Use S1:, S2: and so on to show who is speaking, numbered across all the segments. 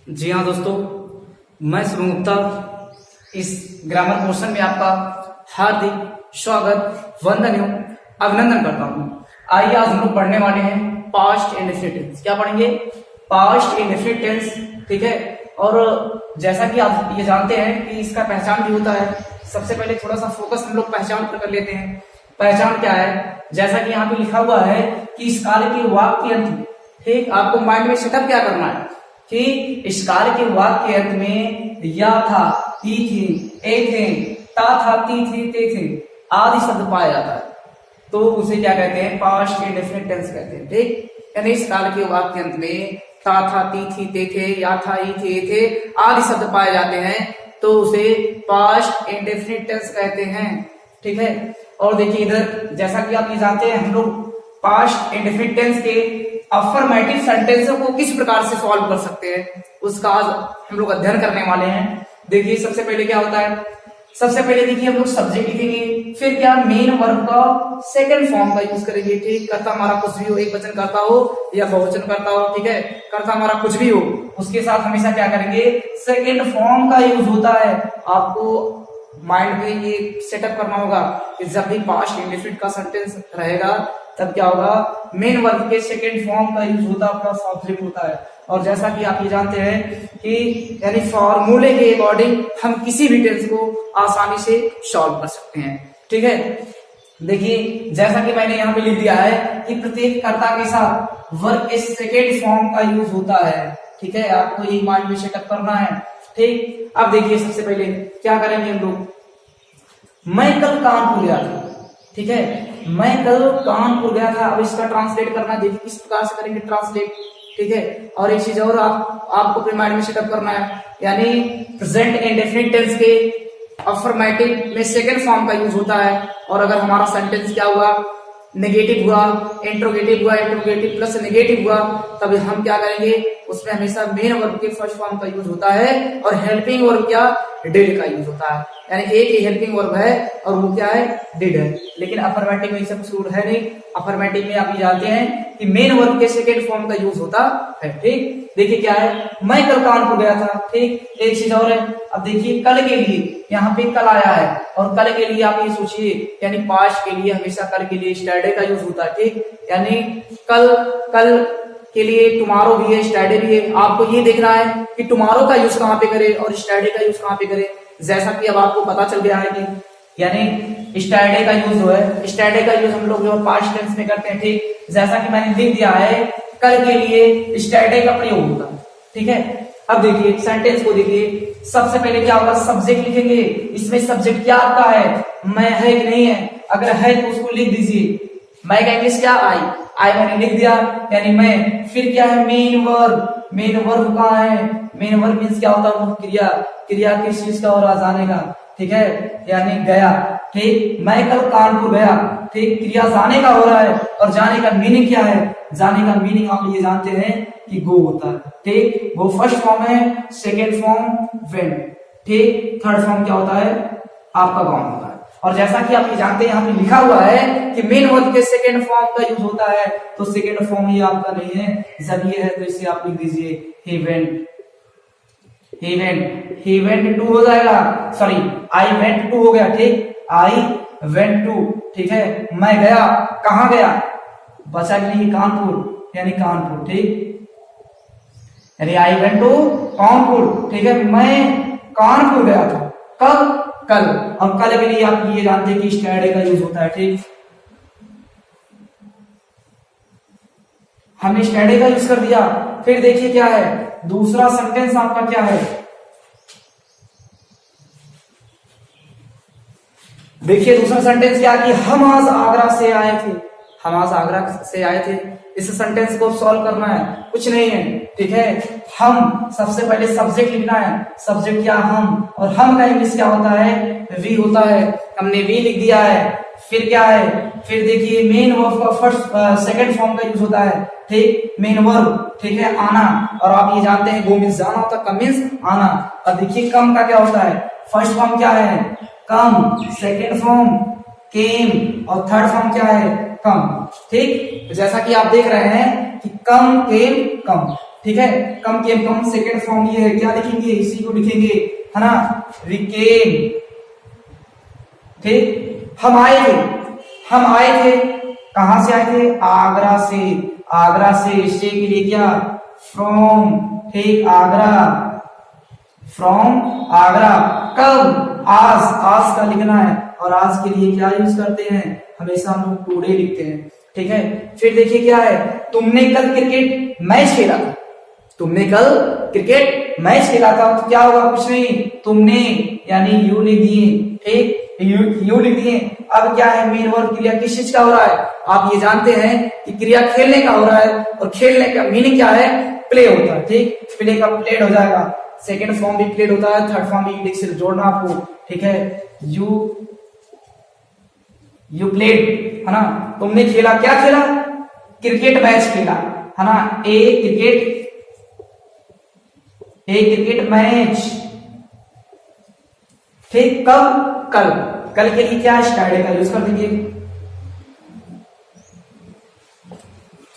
S1: जी हाँ दोस्तों, मैं शुभम गुप्ता इस ग्रामर पोर्शन में आपका हार्दिक स्वागत वंदनीय अभिनंदन करता हूँ। आइए आज हम लोग पढ़ने वाले हैं पास्ट इंडेफिनिट टेंस। क्या पढ़ेंगे? Past indefinite tense. ठीक है। और जैसा कि आप ये जानते हैं कि इसका पहचान भी होता है। सबसे पहले थोड़ा सा फोकस हम लोग पहचान पर कर लेते हैं। पहचान क्या है? जैसा कि यहाँ पे लिखा हुआ है कि इस काल के वाक्य अंत में, ठीक, आपको माइंड में सेटअप क्या करना है कि इस काल के वाक्य अंत में या था, ती थी, ए थे, ता था, ती थी, ते थे आदि शब्द पाया जाता है, तो उसे क्या कहते हैं? पास्ट इंडेफिनिट टेंस कहते हैं। ठीक, यानी इस काल के वाक्य अंत में ता था, ती थी, ते थे, या था, ई थे, ए थे आदि शब्द पाए जाते हैं, तो उसे पास्ट इंडेफिनिट टेंस कहते हैं। ठीक है। और देखिए इधर, जैसा कि आप ये जानते हैं, हम लोग पास्ट इंडेफिनिट टेंस के अफर्मेटिव सेंटेंसों को किस प्रकार से सॉल्व कर सकते हैं, उसका आज हम लोग अध्ययन करने वाले हैं। देखिए सबसे पहले क्या होता है? सबसे पहले देखिए हम लोग सब्जेक्ट लिखेंगे, फिर क्या मेन वर्ब का सेकंड फॉर्म का यूज करेंगे। ठीक, कर्ता हमारा कुछ भी हो, एक वचन करता हो या बहुवचन करता हो, ठीक है, कर्ता हमारा कुछ भी हो, उसके साथ हमेशा क्या करेंगे? सेकंड फॉर्म का यूज होता है। आपको माइंड में ये सेटअप करना होगा कि जब भी पास्ट इंडेफिनिट का सेंटेंस रहेगा तब क्या होगा? मेन वर्ब के सेकंड फॉर्म का यूज होता है, प्लस ऑब्जेक्ट होता है। और जैसा कि आप ये जानते हैं कि यानी फॉर्मूले के अकॉर्डिंग हम किसी भी टेंस को आसानी से सॉल्व कर सकते हैं। ठीक है। देखिए जैसा कि मैंने यहाँ पे लिख दिया है कि प्रत्येक कर्ता के साथ वर्ब के सेकेंड फॉर्म का यूज होता है। ठीक है, आपको ये माइंड में सेटअप करना है। ठीक, अब देखिए सबसे पहले क्या करेंगे हम लोग? मैं कल कानपुर गया था। ठीक है, मैं कल कानपुर गया था। अब इसका ट्रांसलेट करना, देखिए किस प्रकार से करेंगे ट्रांसलेट। ठीक है। और एक चीज और आपको अपने माइंड में सेटअप करना है, यानी प्रेजेंट इंडेफिनिट टेंस के अफर्मेटिव में सेकंड फॉर्म का यूज होता है। और अगर हमारा सेंटेंस क्या हुआ? नेगेटिव हुआ, इंट्रोगेटिव हुआ, इंट्रोगेटिव प्लस नेगेटिव हुआ, तब हम क्या करेंगे? उसमें हमेशा मेन वर्ब के फर्स्ट फॉर्म का यूज होता है और हेल्पिंग वर्ब क्या? डिड का यूज होता है। यानी एक ही हेल्पिंग वर्ब है और वो क्या है? डिड है। लेकिन अफर्मेटिव में ऐसा कुछ रूल है नहीं। अफर्मेटिव में आप ये जानते हैं कि मेन वर्ब के सेकेंड फॉर्म का यूज होता है। ठीक, देखिए क्या है? मैं कल कानपुर गया था। ठीक, एक चीज और है। अब देखिए कल के लिए यहाँ पे कल आया है, और कल के लिए आप ये सोचिए, यानी पास्ट के लिए हमेशा कल के लिए स्टैडे का यूज होता है। ठीक, यानी कल के लिए टुमारो भी है, स्टैडे भी है। आपको ये देखना है कि टुमारो का यूज कहाँ पे करे और स्टैडे का यूज कहाँ पे करे। जैसा कि अब आपको पता चल गया है कि यानी स्टैडे का यूज जो है, स्टैडे का यूज हम लोग जो पास्ट टेंस में करते हैं। ठीक, जैसा कि मैंने लिख दिया है, कल के लिए स्टैडे का प्रयोग होता है। ठीक है। अब देखिए सेंटेंस को देखिए, सबसे पहले क्या होगा? सब्जेक्ट लिखेंगे। इसमें सब्जेक्ट क्या आपका है? मैं है कि नहीं है? अगर है तो उसको लिख दीजिए। मैं का इंग्लिश क्या? आई मैंने लिख दिया, यानी मैं। फिर क्या है? Main verb. मेन वर्ब कहाँ है? मेन वर्ब मीन्स क्या होता है? क्रिया। क्रिया किस चीज का हो रहा? जाने का। ठीक है, यानी गया। ठीक, मैं कल कानपुर गया। ठीक, क्रिया जाने का हो रहा है, और जाने का मीनिंग क्या है? जाने का मीनिंग आप ये जानते हैं कि गो होता है। ठीक, वो फर्स्ट फॉर्म है, सेकेंड फॉर्म वेंट। ठीक, थर्ड फॉर्म क्या होता है? आपका गॉन होता है। और जैसा कि आप ये जानते हैं, यहाँ पे लिखा हुआ है कि मेन वर्ब के सेकेंड फॉर्म का यूज होता है, तो सेकेंड फॉर्म ये आपका नहीं है। जब ये है तो इसे आप लिख दीजिए he went to हो जाएगा, सॉरी I went to हो गया। ठीक, I went to। ठीक है, मैं गया, कहां गया? बचा कि नहीं? कानपुर, यानी कानपुर। ठीक, यानी I went to कानपुर। ठीक है, मैं कानपुर गया था। कब? कल। अब कल के लिए आप ये जानते हैं कि स्टैडे का यूज होता है। ठीक, हमने स्टैडे का यूज कर दिया। फिर देखिए क्या है? दूसरा सेंटेंस आपका क्या है? देखिए दूसरा सेंटेंस क्या कि हम आज आगरा से आए थे। हम आज आगरा से आए थे। इस सेंटेंस को सॉल्व करना है, कुछ नहीं है। ठीक है, हम सबसे पहले सब्जेक्ट लिखना है। सब्जेक्ट क्या? हम। और हम का इंग्लिश क्या होता है? वी होता है। हमने वी लिख दिया है। फिर क्या है? फिर देखिए मेन वर्ब का फर्स्ट सेकंड फॉर्म का यूज होता है। ठीक, मेन वर्ब। ठीक है, आना। और आप ये जानते हैं गो मीन्स जाना होता है, कम मीन्स आना। और देखिए कम का क्या होता है? फर्स्ट फॉर्म क्या है? कम। सेकंड फॉर्म केम, और थर्ड फॉर्म क्या है? कम। ठीक, जैसा कि आप देख रहे हैं कि कम केम कम। ठीक है, कम के कम सेकंड फॉर्म ये है, क्या लिखेंगे, इसी को लिखेंगे, है ना, वीकेंड। ठीक, हम आए थे कहां से आए थे, आगरा से, स्टे के लिए क्या, फ्रॉम, ठीक, फ्रॉम आगरा, कब, आज का लिखना है, और आज के लिए क्या यूज करते हैं, हमेशा हम लोग टुडे लिखते हैं, ठीक है। फिर देखिए क्या है, तुमने कल क्रिकेट मैच खेला था, तो क्या होगा, कुछ नहीं, तुमने यानी यू लिख दिए, ठीक, यू लिख दिए। अब क्या है, मेन वर्ब क्रिया किस चीज का हो रहा है, आप ये जानते हैं कि क्रिया खेलने का हो रहा है, और खेलने का मीनिंग क्या है, प्ले होता है, ठीक, प्ले का प्लेड हो जाएगा, सेकंड फॉर्म भी प्लेड होता है, थर्ड फॉर्म भी इंडेक्स से जोड़ना आपको, ठीक है, यू प्लेड, है ना, तुमने खेला, क्या खेला, क्रिकेट मैच खेला, है ना, ए क्रिकेट मैच, ठीक, कब, कल के लिए क्या, स्टैंडर्ड का यूज कर देंगे,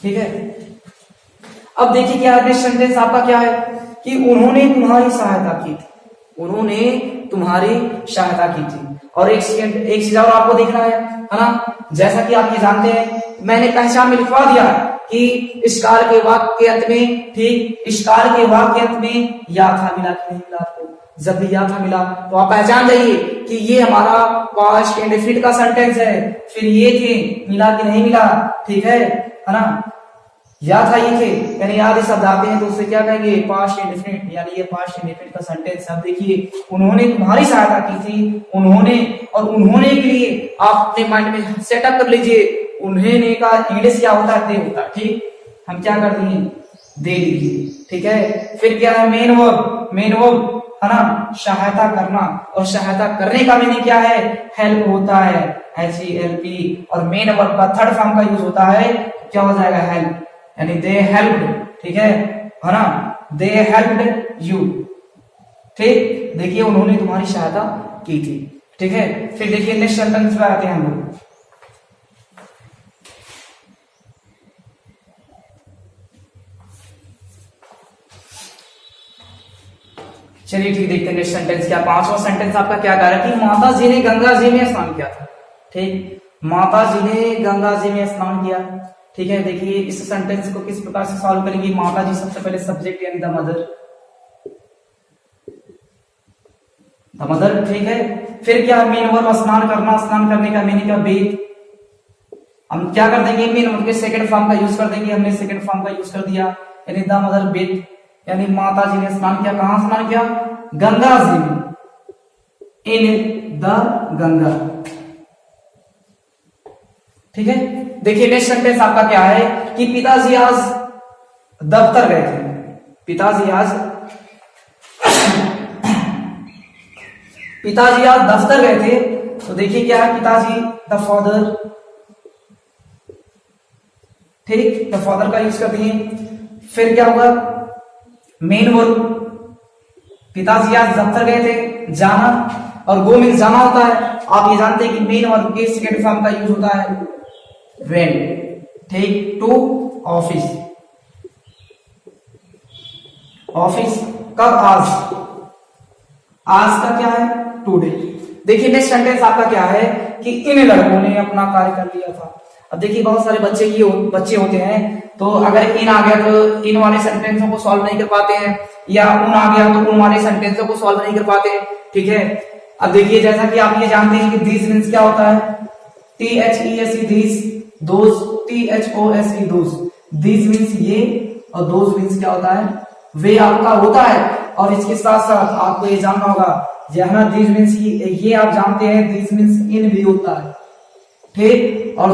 S1: ठीक है। अब देखिए क्या है, सेंटेंस आपका क्या है कि उन्होंने तुम्हारी सहायता की थी, और एक चीज और आपको देखना है ना, जैसा कि आप ये जानते हैं, मैंने पहचान में लिखवा दिया कि इस काल के वाक्य अंत में, ठीक, इस काल के वाक्य अंत में या था मिला कि नहीं मिला, आपको जब भी या था मिला तो आप पहचान जाइए कि ये हमारा पास्ट इंडेफिनिट का सेंटेंस है, फिर ये थे, मिला कि नहीं मिला, ठीक है ना, या था, ये थे, यानी याद शब्द आते हैं तो उससे क्या कहेंगे, पास्ट इंडेफिनिट, यानी ये पास्ट इंडेफिनिट का सेंटेंस। अब देखिए, उन्होंने तुम्हारी सहायता की थी, उन्होंने के लिए आप अपने माइंड में सेटअप कर लीजिए, उन्होंने का इंग्लिश क्या होता है, दे होता है, ठीक, हम क्या कर दिए, दे दीजिए, ठीक है। फिर क्या है, मेन वर्ब, है ना, सहायता करना, और सहायता करने का मीनिंग क्या है, हेल्प होता है, HELP, और मेन वर्ब का थर्ड फॉर्म का यूज होता है, क्या हो जाएगा, हेल्प, यानी दे हेल्प्ड, ठीक है ना, दे हेल्प्ड यू, ठीक। देखिए, उन्होंने तुम्हारी सहायता की थी, ठीक है। फिर देखिए नेक्स्ट सेंटेंस पे आते हैं हम लोग, चलिए ठीक, देखते हैं नेक्स्ट सेंटेंस क्या, पांचवा सेंटेंस आपका क्या कह रहा है कि माता जी ने गंगा जी में स्नान किया था, ठीक, माता जी ने गंगा जी में स्नान किया, ठीक है। देखिए इस सेंटेंस को किस प्रकार से सॉल्व करेंगे, माता जी सबसे पहले सब्जेक्ट यानी द मदर, ठीक है। फिर क्या, मेन वर्ब स्नान करना, स्नान करने का मीनिंग क्या, बेथ, हम क्या कर देंगे, मेन वर्ब के सेकंड फॉर्म का यूज कर देंगे, हमने सेकंड फॉर्म का यूज कर दिया, यानी द मदर बेथ, यानी माता जी ने स्नान किया, कहां स्नान किया, गंगा जी में, इन द गंगा, ठीक है। देखिए नेक्स्ट सेंटेंस आपका क्या है कि पिताजी आज दफ्तर गए थे, पिताजी आज दफ्तर गए थे, तो देखिए क्या है, पिताजी द फादर, ठीक, द फादर का यूज कर दिए। फिर क्या होगा, मेन वर्ब, पिताजी आज दफ्तर गए थे, जाना, और गो मीन्स जाना होता है, आप ये जानते हैं कि मेन वर्ब के सेकंड फॉर्म का यूज होता है वेंट, ठीक, टू ऑफिस, कब, आज का क्या है, टुडे। देखिए नेक्स्ट सेंटेंस आपका क्या है कि इन लड़कों ने अपना कार्य कर लिया था। अब देखिए बहुत सारे बच्चे होते हैं, तो अगर इन आ गया तो इन वाले सेंटेंसों को सॉल्व नहीं कर पाते हैं, या उन आ गया तो उन वाले सेंटेंसों को सॉल्व नहीं कर पाते, ठीक है। अब देखिए जैसा कि आप ये जानते हैं कि दिस मीन्स क्या होता है, THESE this, those THOSE those, this means ये, और दोज मीन्स क्या होता है, वे आपका होता है। और इसके साथ साथ आपको ये जानना होगा, जहां दिस मीन्स ये आप जानते हैं, दिस मीन्स इन भी होता है, ठीक, और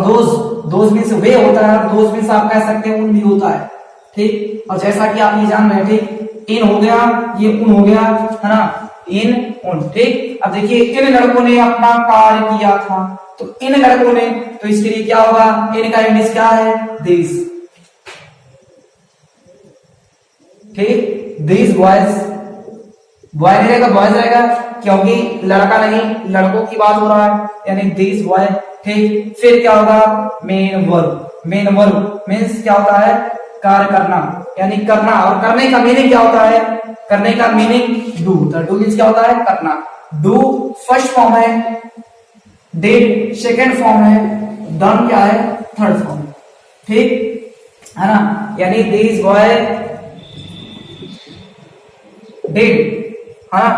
S1: दोज मीन्स वे होता है, दोज मीन्स आप कह सकते हैं उन भी होता है, ठीक। और जैसा कि आप ये जान रहे हैं, ठीक, इन हो गया, ये उन हो गया, है ना, इन उन, ठीक। अब देखिए इन लड़कों ने अपना कार्य किया था, तो इन लड़कों ने, तो इसके लिए क्या होगा, इनका इंग्लिश क्या है, दिस, ठीक, दिस बॉयज, बॉय नहीं रहेगा, बॉयज रहेगा, क्योंकि लड़का नहीं, लड़कों की बात हो रहा है, यानी दिस बॉय, ठीक। फिर क्या होगा, मेन वर्ब मीन्स क्या होता है, कार्य करना, यानी करना। और करने का मीनिंग क्या होता है? करने का मीनिंग डू। तो डू मीन्स क्या होता है? करना। डू फर्स्ट फॉर्म है, डिड सेकेंड फॉर्म है, डन क्या है? Third form. ठीक है ना? यानी दिस बॉय डिड, है ना?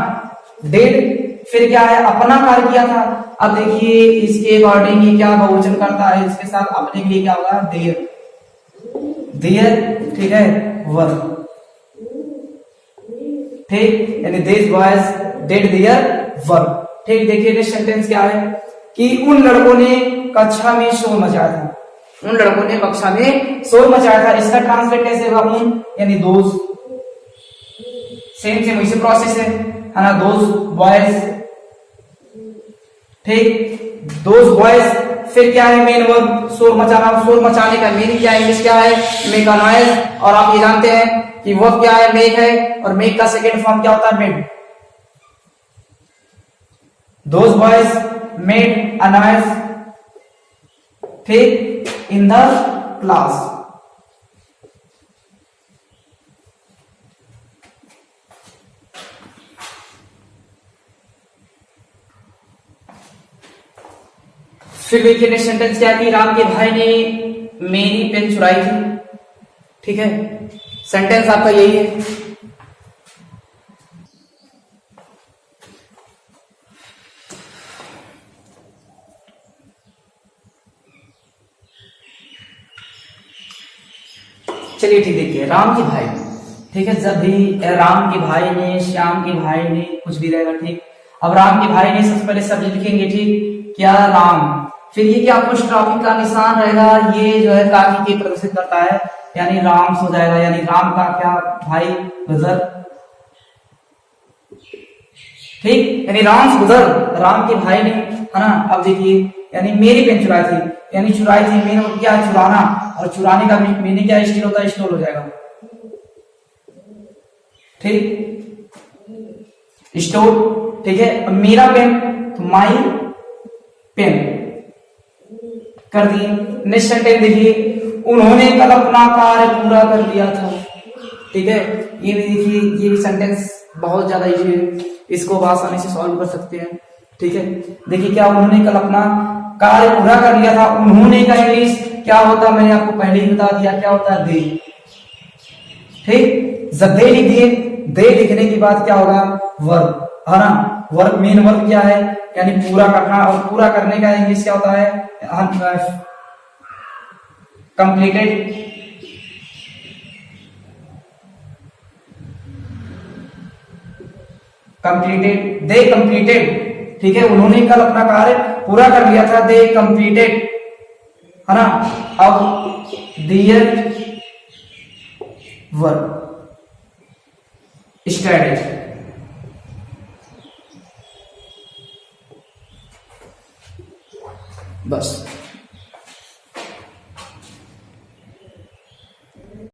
S1: डिड फिर क्या है? अपना कार्य किया था। अब देखिए इसके अकॉर्डिंग ये क्या बहुवचन करता है, इसके साथ अपने के लिए क्या होगा? देयर। देयर, ठीक है, वर्ब। ठीक, यानी this boys did their work. ठीक, देखिए नेक्स्ट सेंटेंस क्या है कि उन लड़कों ने कक्षा में शोर मचाया था। उन लड़कों ने कक्षा में शोर मचाया था। इसका ट्रांसलेट कैसे होगा? उन यानी दोज, सेम सेम वैसे प्रोसेस है ना? दोज बॉयज, ठीक, दोज बॉयज। फिर क्या है? मेन वर्ब शोर मचाना। शोर मचाने का मीनिंग क्या है? इंग्लिश क्या है? Make a noise. और आप ये जानते हैं कि वर्ब क्या है? मेक है, और मेक का सेकेंड फॉर्म क्या होता है? Made. Those boys made a noise, ठीक, इन द क्लास। फिर देखिए नेक्स्ट सेंटेंस क्या है कि राम के भाई ने मेरी पेन चुराई थी। ठीक है, सेंटेंस आपका यही है। चलिए ठीक, देखिए राम के भाई, ठीक है, जब भी राम के भाई ने, श्याम के भाई ने, कुछ भी रहेगा। ठीक, अब राम के भाई ने सबसे पहले सब्जेक्ट लिखेंगे। ठीक, क्या? राम। फिर ये क्या? अपोस्ट्रोफी का निशान रहेगा, ये जो है काकी की प्रदर्शित करता है, यानी राम हो जाएगा। यानी राम का क्या? भाई गुजर। ठीक, यानी राम गुजर, राम के भाई ने, है ना? अब देखिए, यानी मेरी पेन चुराई थी, यानी चुराई थी मेन क्या है? चुराना। और चुराने का मीनिंग क्या? स्टील होता है, स्टोल हो जाएगा। ठीक, स्टोल। ठीक है, अब मेरा पेन तो माई पेन कर दिए। नेक्स्ट सेंटेंस देखिए, उन्होंने कल अपना कार्य पूरा कर लिया था। ठीक है, ये भी देखिए, ये भी सेंटेंस बहुत ज्यादा इजी है, इसको आप आसानी से सॉल्व कर सकते हैं। ठीक है, देखिए क्या? उन्होंने कल अपना कार्य पूरा कर लिया था। उन्होंने का इंग्लिश क्या होता? मैंने आपको पहले ही बता दिया, क्या होता है? दे। ठीक, जब दे लिख दिए, दे लिखने के बाद क्या होगा? वर्ब, है ना? वर्ब, मेन वर्ब क्या है? यानी पूरा करना। और पूरा करने का इंग्लिश क्या होता है? कंप्लीटेड। कंप्लीटेड, दे कंप्लीटेड। ठीक है, उन्होंने कल अपना कार्य पूरा कर लिया था, दे कंप्लीटेड, है ना? अब देयर वर्ब, स्ट्रेटेजी। बस।